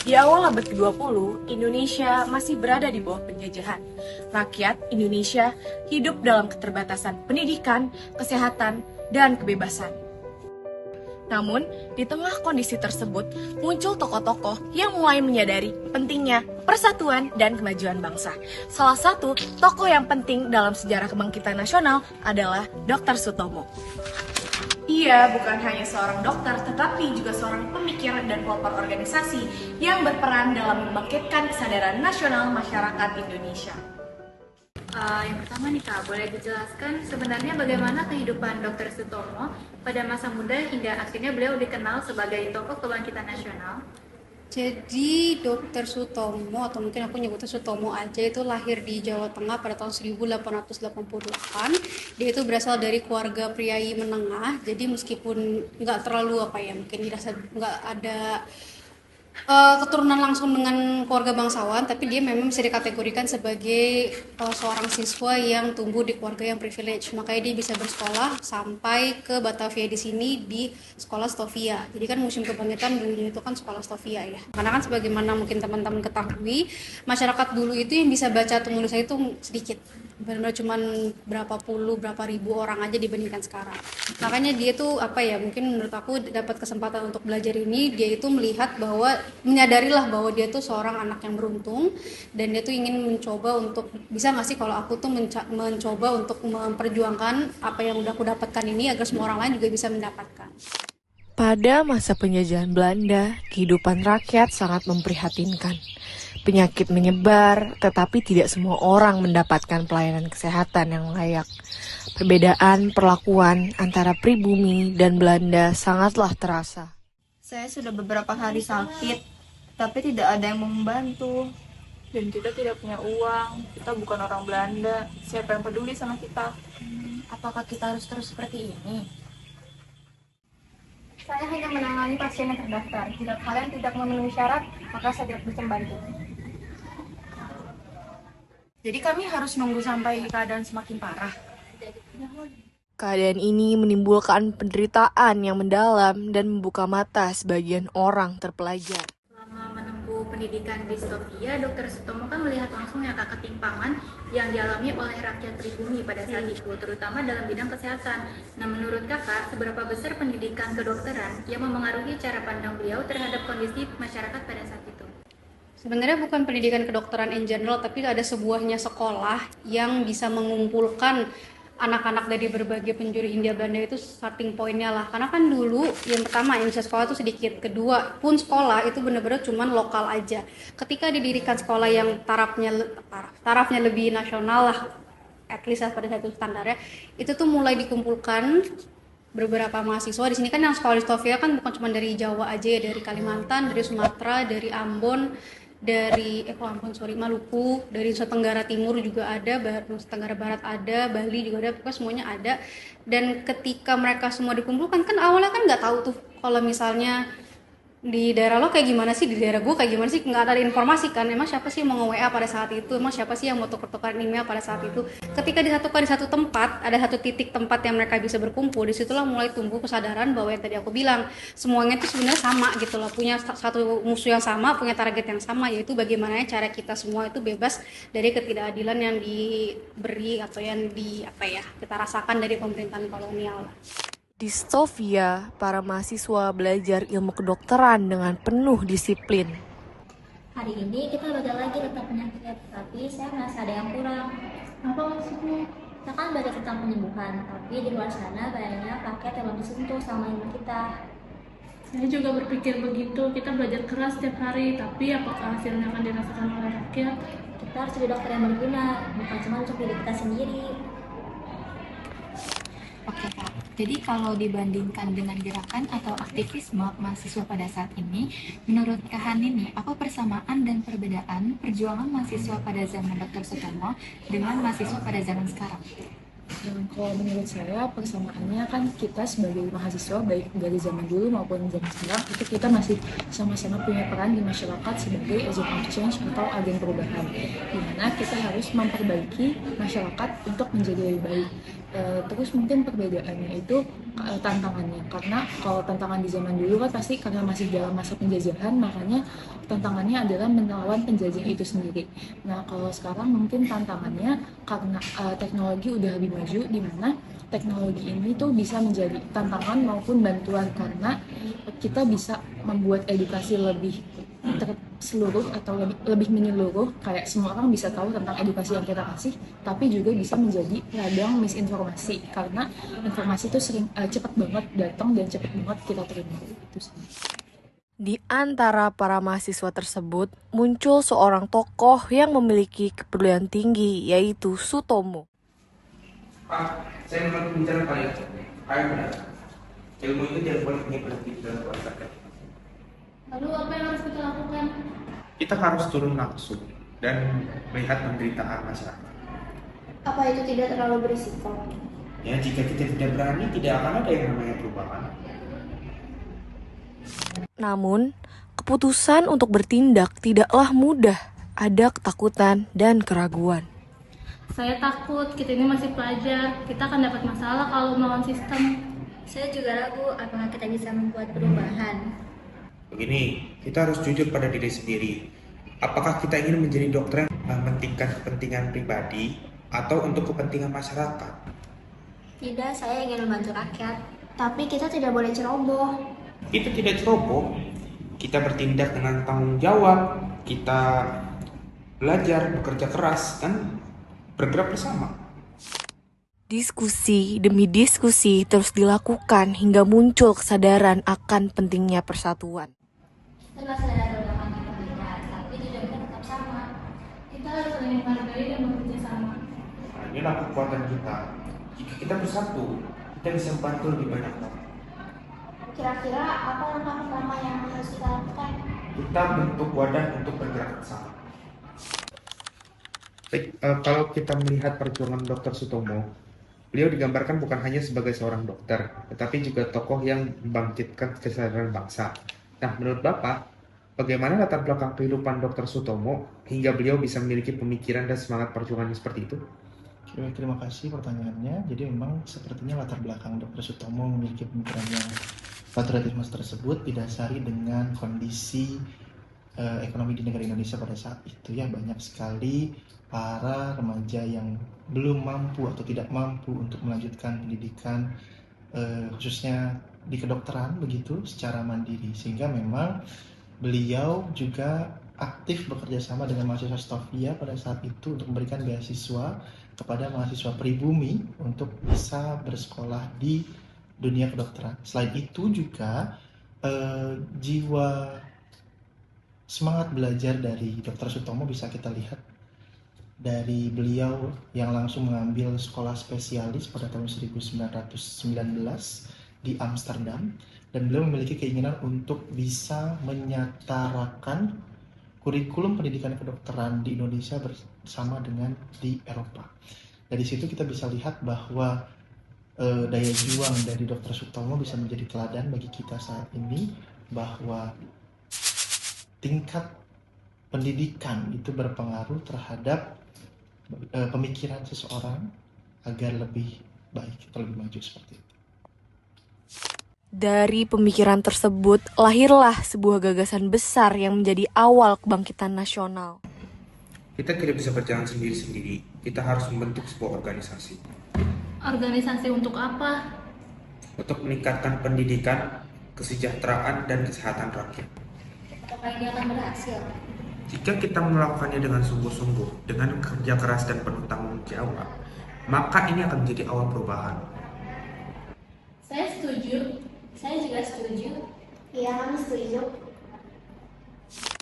Di awal abad ke-20, Indonesia masih berada di bawah penjajahan. Rakyat Indonesia hidup dalam keterbatasan pendidikan, kesehatan, dan kebebasan. Namun, di tengah kondisi tersebut, muncul tokoh-tokoh yang mulai menyadari pentingnya persatuan dan kemajuan bangsa. Salah satu tokoh yang penting dalam sejarah kebangkitan nasional adalah Dr. Sutomo. Ia bukan hanya seorang dokter, tetapi juga seorang pemikir dan pelopor organisasi yang berperan dalam membangkitkan kesadaran nasional masyarakat Indonesia. Yang pertama nih Kak, boleh dijelaskan sebenarnya bagaimana kehidupan Dr. Sutomo pada masa muda hingga akhirnya beliau dikenal sebagai tokoh kebangkitan nasional? Jadi Dr. Sutomo, atau mungkin aku nyebutnya Sutomo aja, itu lahir di Jawa Tengah pada tahun 1888. Dia itu berasal dari keluarga priai menengah, jadi meskipun nggak terlalu mungkin dirasa nggak ada keturunan langsung dengan keluarga bangsawan, tapi dia memang bisa dikategorikan sebagai seorang siswa yang tumbuh di keluarga yang privilege. Makanya dia bisa bersekolah sampai ke Batavia di sini di sekolah Stovia. Jadi kan museum kebangkitan dulunya itu kan sekolah Stovia ya. Karena kan sebagaimana mungkin teman-teman ketahui, masyarakat dulu itu yang bisa baca atau menulis itu sedikit. Benar-benar cuman berapa ribu orang aja dibandingkan sekarang. Makanya dia tuh mungkin menurut aku dapat kesempatan untuk belajar ini, dia itu menyadarilah bahwa dia tuh seorang anak yang beruntung, dan dia tuh ingin mencoba untuk bisa nggak sih kalau aku tuh mencoba untuk memperjuangkan apa yang udah aku dapatkan ini agar semua orang lain juga bisa mendapatkan. Pada masa penjajahan Belanda, kehidupan rakyat sangat memprihatinkan. Penyakit menyebar, tetapi tidak semua orang mendapatkan pelayanan kesehatan yang layak. Perbedaan perlakuan antara pribumi dan Belanda sangatlah terasa. Saya sudah beberapa hari sakit, tapi tidak ada yang membantu. Dan kita tidak punya uang, kita bukan orang Belanda, siapa yang peduli sama kita? Apakah kita harus terus seperti ini? Saya hanya menangani pasien yang terdaftar. Jika kalian tidak memenuhi syarat, maka saya tidak bisa membantu. Jadi kami harus nunggu sampai keadaan semakin parah. Keadaan ini menimbulkan penderitaan yang mendalam dan membuka mata sebagian orang terpelajar. Selama menempuh pendidikan di Stovia, Dr. Sutomo kan melihat langsung nyata ketimpangan yang dialami oleh rakyat pribumi pada saat itu, terutama dalam bidang kesehatan. Nah, menurut Kakak, seberapa besar pendidikan kedokteran yang memengaruhi cara pandang beliau terhadap kondisi masyarakat pada saat itu? Sebenarnya bukan pendidikan kedokteran in general, tapi ada sebuahnya sekolah yang bisa mengumpulkan anak-anak dari berbagai penjuru Hindia Belanda. Itu starting point-nya lah. Karena kan dulu yang pertama yang bisa sekolah itu sedikit. Kedua pun sekolah itu benar-benar cuman lokal aja. Ketika didirikan sekolah yang tarafnya lebih nasional lah, at least pada satu standarnya, itu tuh mulai dikumpulkan beberapa mahasiswa. Di sini kan yang sekolah di Stovia kan bukan cuma dari Jawa aja ya, dari Kalimantan, dari Sumatera, dari Ambon, dari Maluku, dari Nusa Tenggara Timur juga ada, Nusa Tenggara Barat ada, Bali juga ada, pokoknya semuanya ada. Dan ketika mereka semua dikumpulkan, kan awalnya kan nggak tahu tuh kalau misalnya di daerah lo kayak gimana sih, di daerah gue kayak gimana sih, nggak ada informasi kan. Emang siapa sih yang mau nge-WA pada saat itu, emang siapa sih yang mau tuker-tukeran email pada saat itu. Ketika disatukan di satu tempat, ada satu titik tempat yang mereka bisa berkumpul, disitulah mulai tumbuh kesadaran bahwa yang tadi aku bilang, semuanya itu sebenarnya sama gitu loh, punya satu musuh yang sama, punya target yang sama, yaitu bagaimana cara kita semua itu bebas dari ketidakadilan yang diberi atau yang kita rasakan dari pemerintahan kolonial. Di Stovia, para mahasiswa belajar ilmu kedokteran dengan penuh disiplin. Hari ini kita belajar lagi tentang penyakit, tapi saya merasa ada yang kurang. Apa maksudnya? Kita kan belajar tentang penyembuhan, tapi di luar sana banyak rakyat yang belum disentuh sama ilmu kita. Saya juga berpikir begitu. Kita belajar keras setiap hari, tapi apakah hasilnya akan dirasakan oleh rakyat? Kita harus jadi dokter yang berguna, bukan cuma untuk diri kita sendiri. Oke Kak, jadi kalau dibandingkan dengan gerakan atau aktivisme mahasiswa pada saat ini, menurut Kak Hani nih, apa persamaan dan perbedaan perjuangan mahasiswa pada zaman Dr. Sutomo dengan mahasiswa pada zaman sekarang? Kalau menurut saya persamaannya kan kita sebagai mahasiswa baik dari zaman dulu maupun zaman sekarang itu kita masih sama-sama punya peran di masyarakat sebagai agent of change atau agen perubahan, di mana kita harus memperbaiki masyarakat untuk menjadi lebih baik. Terus mungkin perbedaannya itu tantangannya. Karena kalau tantangan di zaman dulu kan pasti karena masih dalam masa penjajahan, makanya tantangannya adalah melawan penjajah itu sendiri. Nah, kalau sekarang mungkin tantangannya karena teknologi udah lebih maju, di mana teknologi ini tuh bisa menjadi tantangan maupun bantuan, karena kita bisa membuat edukasi lebih terseluruh atau lebih menyeluruh, kayak semua orang bisa tahu tentang edukasi yang kita kasih, tapi juga bisa menjadi ladang misinformasi karena informasi itu sering cepat banget datang dan cepat banget kita terima. Itu sih. Di antara para mahasiswa tersebut muncul seorang tokoh yang memiliki kepedulian tinggi, yaitu Sutomo. Pak, saya memang bicara kalian. Kalian benar. Ilmu itu tidak boleh hanya berhenti dalam keluarga. Lalu apa yang harus kita lakukan? Kita harus turun langsung dan melihat penderitaan masyarakat. Apa itu tidak terlalu berisiko? Ya, jika kita tidak berani, tidak akan ada yang namanya perubahan. Namun, keputusan untuk bertindak tidaklah mudah. Ada ketakutan dan keraguan. Saya takut, kita ini masih pelajar, kita akan dapat masalah kalau melawan sistem. Saya juga ragu apakah kita bisa membuat perubahan. Begini, kita harus jujur pada diri sendiri. Apakah kita ingin menjadi dokter yang mementingkan kepentingan pribadi atau untuk kepentingan masyarakat? Tidak, saya ingin membantu rakyat. Tapi kita tidak boleh ceroboh. Itu tidak ceroboh. Kita bertindak dengan tanggung jawab. Kita belajar, bekerja keras, dan bergerak bersama. Diskusi demi diskusi terus dilakukan hingga muncul kesadaran akan pentingnya persatuan. Kita masih ada beberapa yang berbeda, tapi tujuannya tetap sama. Kita harus saling menghargai dan bekerja sama. Nah, inilah kekuatan kita. Jika kita bersatu, kita bisa membantu lebih banyak orang. Kira-kira apa langkah pertama yang harus kita lakukan? Kita bentuk wadah untuk bergerak bersama. Baik, kalau kita melihat perjuangan Dr. Sutomo, beliau digambarkan bukan hanya sebagai seorang dokter, tetapi juga tokoh yang membangkitkan kesadaran bangsa. Nah, menurut Bapak, bagaimana latar belakang kehidupan Dr. Sutomo hingga beliau bisa memiliki pemikiran dan semangat perjuangan seperti itu? Terima kasih pertanyaannya. Jadi memang sepertinya latar belakang Dr. Sutomo memiliki pemikiran yang patriotisme tersebut didasari dengan kondisi ekonomi di negara Indonesia pada saat itu, ya. Banyak sekali para remaja yang belum mampu atau tidak mampu untuk melanjutkan pendidikan khususnya di kedokteran begitu secara mandiri, sehingga memang beliau juga aktif bekerja sama dengan mahasiswa Stovia pada saat itu untuk memberikan beasiswa kepada mahasiswa pribumi untuk bisa bersekolah di dunia kedokteran. Selain itu juga jiwa semangat belajar dari Dr. Sutomo bisa kita lihat dari beliau yang langsung mengambil sekolah spesialis pada tahun 1919 di Amsterdam, dan beliau memiliki keinginan untuk bisa menyetarakan kurikulum pendidikan kedokteran di Indonesia bersama dengan di Eropa. Dari situ kita bisa lihat bahwa daya juang dari Dr. Sutomo bisa menjadi teladan bagi kita saat ini, bahwa tingkat pendidikan itu berpengaruh terhadap pemikiran seseorang agar lebih baik atau lebih maju seperti itu. Dari pemikiran tersebut lahirlah sebuah gagasan besar yang menjadi awal kebangkitan nasional. Kita tidak bisa berjalan sendiri-sendiri. Kita harus membentuk sebuah organisasi. Organisasi untuk apa? Untuk meningkatkan pendidikan, kesejahteraan, dan kesehatan rakyat. Apakah ini akan berhasil? Jika kita melakukannya dengan sungguh-sungguh, dengan kerja keras dan penuh tanggung jawab, maka ini akan menjadi awal perubahan. Saya setuju. Saya juga setuju. Iya, kami setuju.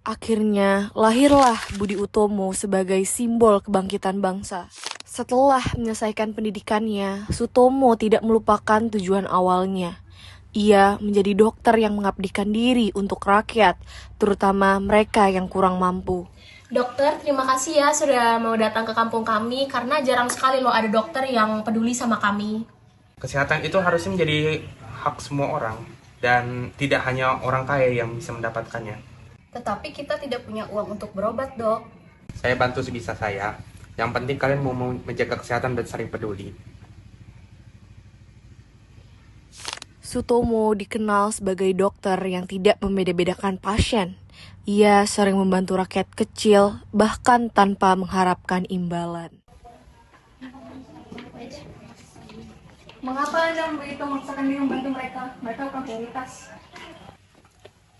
Akhirnya lahirlah Budi Utomo sebagai simbol kebangkitan bangsa. Setelah menyelesaikan pendidikannya, Sutomo tidak melupakan tujuan awalnya. Ia menjadi dokter yang mengabdikan diri untuk rakyat, terutama mereka yang kurang mampu. Dokter, terima kasih ya sudah mau datang ke kampung kami, karena jarang sekali loh ada dokter yang peduli sama kami. Kesehatan itu harusnya menjadi hak semua orang, dan tidak hanya orang kaya yang bisa mendapatkannya. Tetapi kita tidak punya uang untuk berobat, Dok. Saya bantu sebisa saya. Yang penting kalian mau menjaga kesehatan dan saling peduli. Sutomo dikenal sebagai dokter yang tidak membeda-bedakan pasien. Ia sering membantu rakyat kecil, bahkan tanpa mengharapkan imbalan. Mengapa Anda begitu memaksakan diri membantu mereka? Mereka bukan prioritas.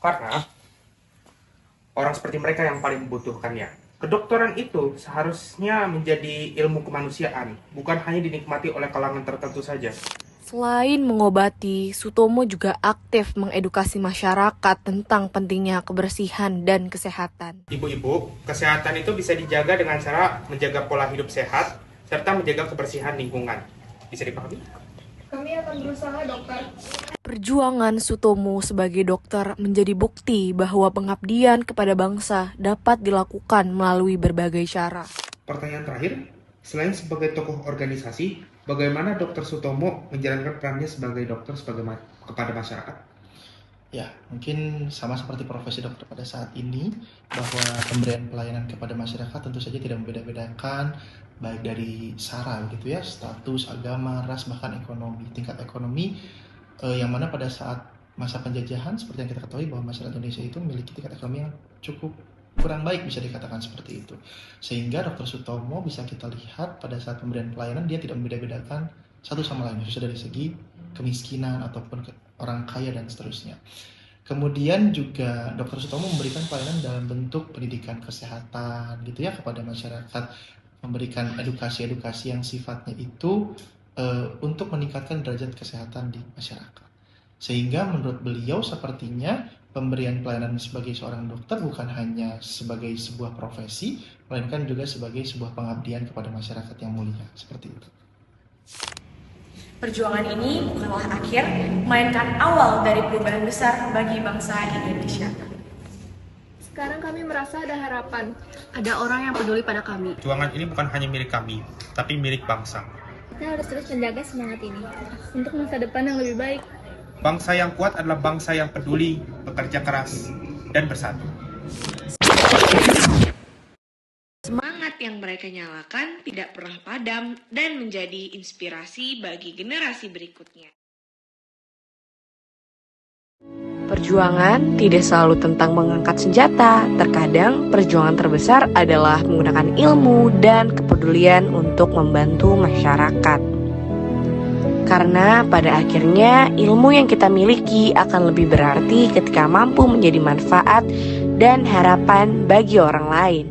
Karena orang seperti mereka yang paling membutuhkannya. Kedokteran itu seharusnya menjadi ilmu kemanusiaan, bukan hanya dinikmati oleh kalangan tertentu saja. Selain mengobati, Sutomo juga aktif mengedukasi masyarakat tentang pentingnya kebersihan dan kesehatan. Ibu-ibu, kesehatan itu bisa dijaga dengan cara menjaga pola hidup sehat, serta menjaga kebersihan lingkungan. Bisa dipahami? Kami akan berusaha, dokter. Perjuangan Sutomo sebagai dokter menjadi bukti bahwa pengabdian kepada bangsa dapat dilakukan melalui berbagai cara. Pertanyaan terakhir, selain sebagai tokoh organisasi, bagaimana Dr. Sutomo menjalankan perannya sebagai dokter kepada masyarakat? Ya, mungkin sama seperti profesi dokter pada saat ini, bahwa pemberian pelayanan kepada masyarakat tentu saja tidak membeda-bedakan, baik dari sara gitu ya, status, agama, ras, bahkan ekonomi, tingkat ekonomi, yang mana pada saat masa penjajahan, seperti yang kita ketahui bahwa masyarakat Indonesia itu memiliki tingkat ekonomi yang cukup kurang baik, bisa dikatakan seperti itu. Sehingga Dr. Sutomo bisa kita lihat pada saat pemberian pelayanan, dia tidak membeda-bedakan satu sama lain, khususnya dari segi kemiskinan ataupun orang kaya dan seterusnya. Kemudian juga Dr. Sutomo memberikan pelayanan dalam bentuk pendidikan kesehatan gitu ya kepada masyarakat, memberikan edukasi-edukasi yang sifatnya itu untuk meningkatkan derajat kesehatan di masyarakat. Sehingga menurut beliau sepertinya pemberian pelayanan sebagai seorang dokter bukan hanya sebagai sebuah profesi, melainkan juga sebagai sebuah pengabdian kepada masyarakat yang mulia, seperti itu. Perjuangan ini bukanlah akhir, melainkan awal dari perubahan besar bagi bangsa Indonesia. Sekarang kami merasa ada harapan. Ada orang yang peduli pada kami. Perjuangan ini bukan hanya milik kami, tapi milik bangsa. Kita harus terus menjaga semangat ini Untuk masa depan yang lebih baik. Bangsa yang kuat adalah bangsa yang peduli, bekerja keras, dan bersatu. Semangat yang mereka nyalakan tidak pernah padam dan menjadi inspirasi bagi generasi berikutnya. Perjuangan tidak selalu tentang mengangkat senjata. Terkadang perjuangan terbesar adalah menggunakan ilmu dan kepedulian untuk membantu masyarakat. Karena pada akhirnya ilmu yang kita miliki akan lebih berarti ketika mampu menjadi manfaat dan harapan bagi orang lain.